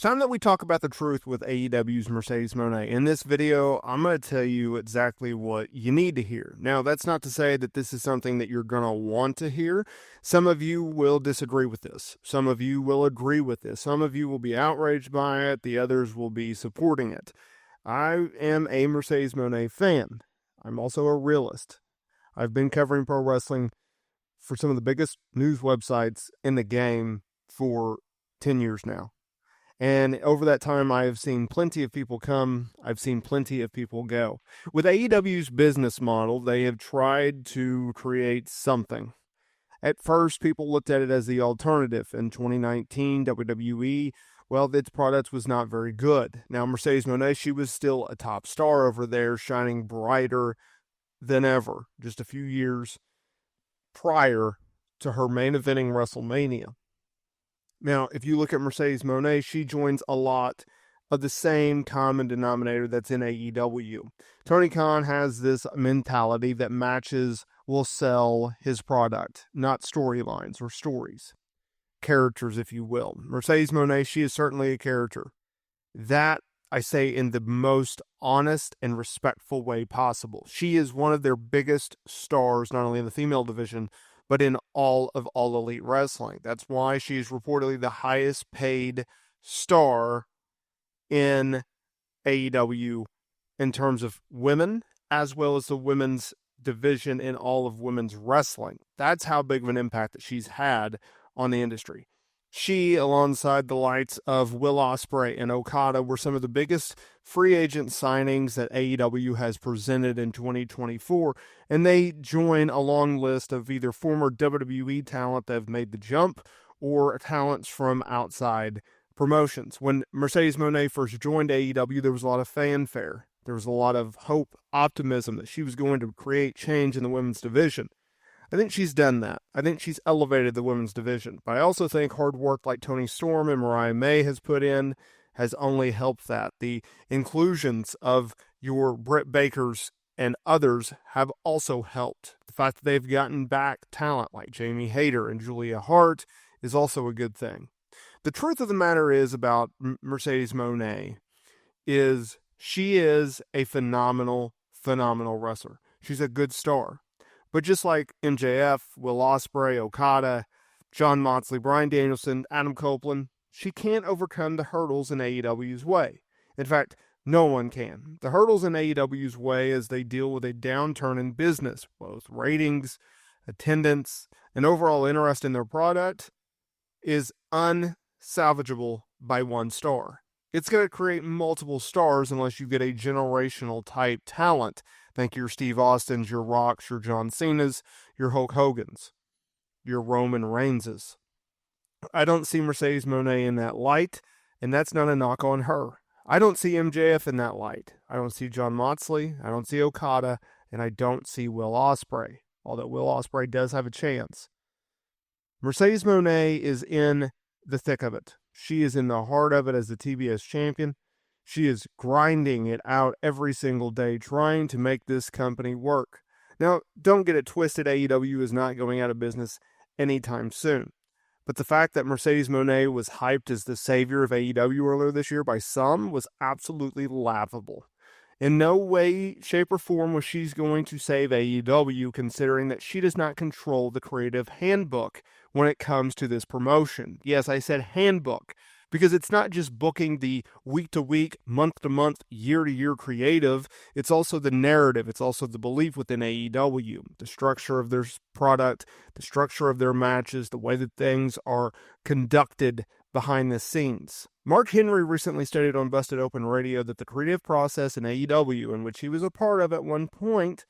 time that we talk about the truth with AEW's Mercedes Mone. In this video, I'm going to tell you exactly what you need to hear. Now, that's not to say that this is something that you're going to want to hear. Some of you will disagree with this. Some of you will agree with this. Some of you will be outraged by it. The others will be supporting it. I am a Mercedes Mone fan. I'm also a realist. I've been covering pro wrestling for some of the biggest news websites in the game for 10 years now. And over that time, I have seen plenty of people come. I've seen plenty of people go. With AEW's business model, they have tried to create something. At first, people looked at it as the alternative. In 2019, WWE, well, its product was not very good. Now, Mercedes Mone, she was still a top star over there, shining brighter than ever, just a few years prior to her main eventing WrestleMania. Now, if you look at Mercedes Mone, she joins a lot of the same common denominator that's in AEW. Tony Khan has this mentality that matches will sell his product, not storylines or stories. Characters, if you will. Mercedes Mone, she is certainly a character. That, I say in the most honest and respectful way possible. She is one of their biggest stars, not only in the female division, but in all of All Elite Wrestling. That's why she's reportedly the highest paid star in AEW in terms of women, as well as the women's division in all of women's wrestling. That's how big of an impact that she's had on the industry. She, alongside the likes of Will Ospreay and Okada, were some of the biggest free agent signings that AEW has presented in 2024, and they join a long list of either former WWE talent that have made the jump or talents from outside promotions. When Mercedes Mone first joined AEW, there was a lot of fanfare. There was a lot of hope, optimism that she was going to create change in the women's division. I think she's done that. I think she's elevated the women's division. But I also think hard work like Toni Storm and Mariah May has put in has only helped that. The inclusions of your Britt Bakers and others have also helped. The fact that they've gotten back talent like Jamie Hayter and Julia Hart is also a good thing. The truth of the matter is about Mercedes Mone is she is a phenomenal wrestler. She's a good star. But just like MJF, Will Ospreay, Okada, Jon Moxley, Bryan Danielson, Adam Copeland, she can't overcome the hurdles in AEW's way. In fact, no one can. The hurdles in AEW's way as they deal with a downturn in business, both ratings, attendance, and overall interest in their product, is unsalvageable by one star. It's going to create multiple stars unless you get a generational type talent. Think your Steve Austins, your Rocks, your John Cenas, your Hulk Hogans, your Roman Reigns. I don't see Mercedes Mone in that light, and that's not a knock on her. I don't see MJF in that light. I don't see Jon Moxley, I don't see Okada, and I don't see Will Ospreay, although Will Ospreay does have a chance. Mercedes Mone is in the thick of it. She is in the heart of it as the TBS champion. She is grinding it out every single day, trying to make this company work. Now, don't get it twisted. AEW is not going out of business anytime soon. But the fact that Mercedes Mone was hyped as the savior of AEW earlier this year by some was absolutely laughable. In no way, shape, or form was she going to save AEW, considering that she does not control the creative handbook when it comes to this promotion. Yes, I said handbook, because it's not just booking the week-to-week, month-to-month, year-to-year creative. It's also the narrative. It's also the belief within AEW, the structure of their product, the structure of their matches, the way that things are conducted behind the scenes. Mark Henry recently stated on Busted Open Radio that the creative process in AEW, in which he was a part of at one point,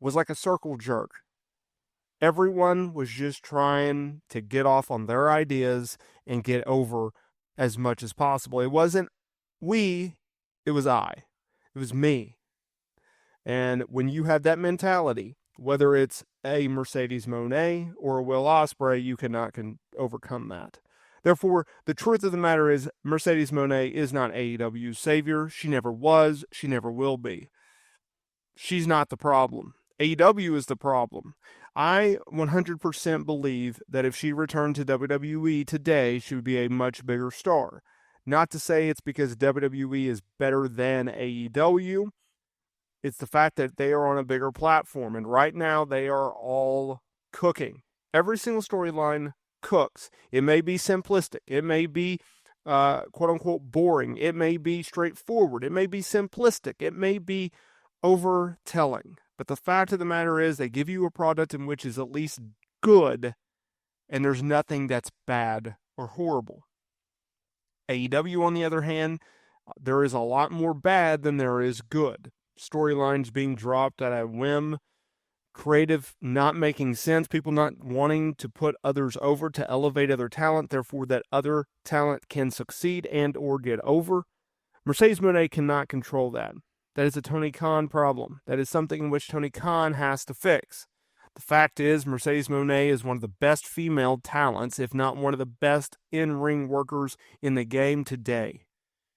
was like a circle jerk. Everyone was just trying to get off on their ideas and get over as much as possible. It wasn't we, it was I. It was me. And when you have that mentality, whether it's a Mercedes Mone or a Will Ospreay, you cannot overcome that. Therefore, the truth of the matter is Mercedes Mone is not AEW's savior. She never was. She never will be. She's not the problem. AEW is the problem. I 100% believe that if she returned to WWE today, she would be a much bigger star. Not to say it's because WWE is better than AEW. It's the fact that they are on a bigger platform, and right now they are all cooking. Every single storyline cooks. It may be simplistic. It may be quote unquote boring. It may be straightforward. It may be simplistic. It may be overtelling. But the fact of the matter is, they give you a product in which is at least good, and there's nothing that's bad or horrible. AEW, on the other hand, there is a lot more bad than there is good. Storylines being dropped at a whim, creative not making sense, people not wanting to put others over to elevate other talent, therefore that other talent can succeed and or get over. Mercedes Mone cannot control that. That is a Tony Khan problem. That is something in which Tony Khan has to fix. The fact is, Mercedes Mone is one of the best female talents, if not one of the best in-ring workers in the game today.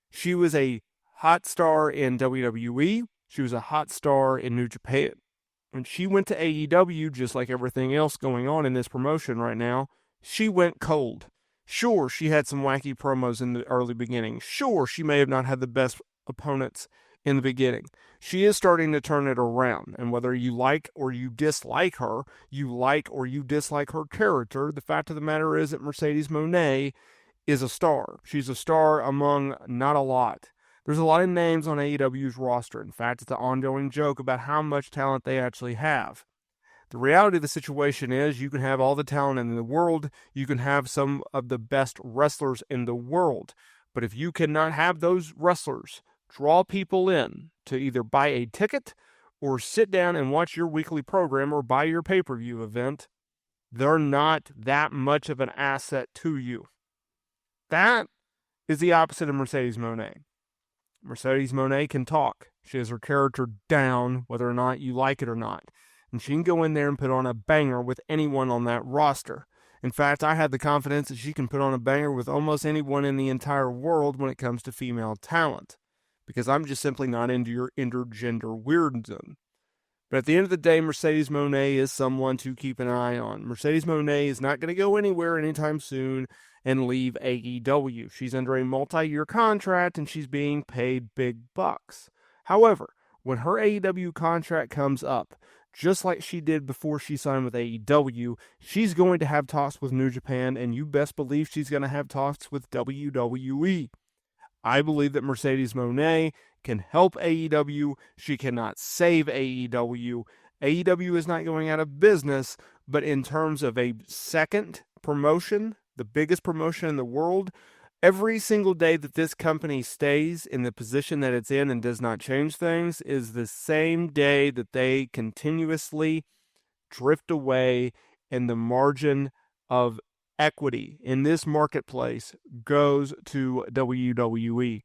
She was a hot star in WWE. She was a hot star in New Japan. When she went to AEW, just like everything else going on in this promotion right now, she went cold. Sure, she had some wacky promos in the early beginning. Sure, she may have not had the best opponents in the beginning. She is starting to turn it around, and whether you like or you dislike her, you like or you dislike her character, the fact of the matter is that Mercedes Mone is a star. She's a star among not a lot. There's a lot of names on AEW's roster. In fact, it's an ongoing joke about how much talent they actually have. The reality of the situation is you can have all the talent in the world, you can have some of the best wrestlers in the world, but if you cannot have those wrestlers draw people in to either buy a ticket or sit down and watch your weekly program or buy your pay-per-view event, they're not that much of an asset to you. That is the opposite of Mercedes Mone. Mercedes Mone can talk. She has her character down, whether or not you like it or not. And she can go in there and put on a banger with anyone on that roster. In fact, I have the confidence that she can put on a banger with almost anyone in the entire world when it comes to female talent. Because I'm just simply not into your intergender weirdism. But at the end of the day, Mercedes Mone is someone to keep an eye on. Mercedes Mone is not going to go anywhere anytime soon and leave AEW. She's under a multi-year contract and she's being paid big bucks. However, when her AEW contract comes up, just like she did before she signed with AEW, she's going to have talks with New Japan, and you best believe she's going to have talks with WWE. I believe that Mercedes Mone can help AEW. She cannot save AEW. AEW is not going out of business, but in terms of a second promotion, the biggest promotion in the world, every single day that this company stays in the position that it's in and does not change things is the same day that they continuously drift away, and the margin of equity in this marketplace goes to WWE.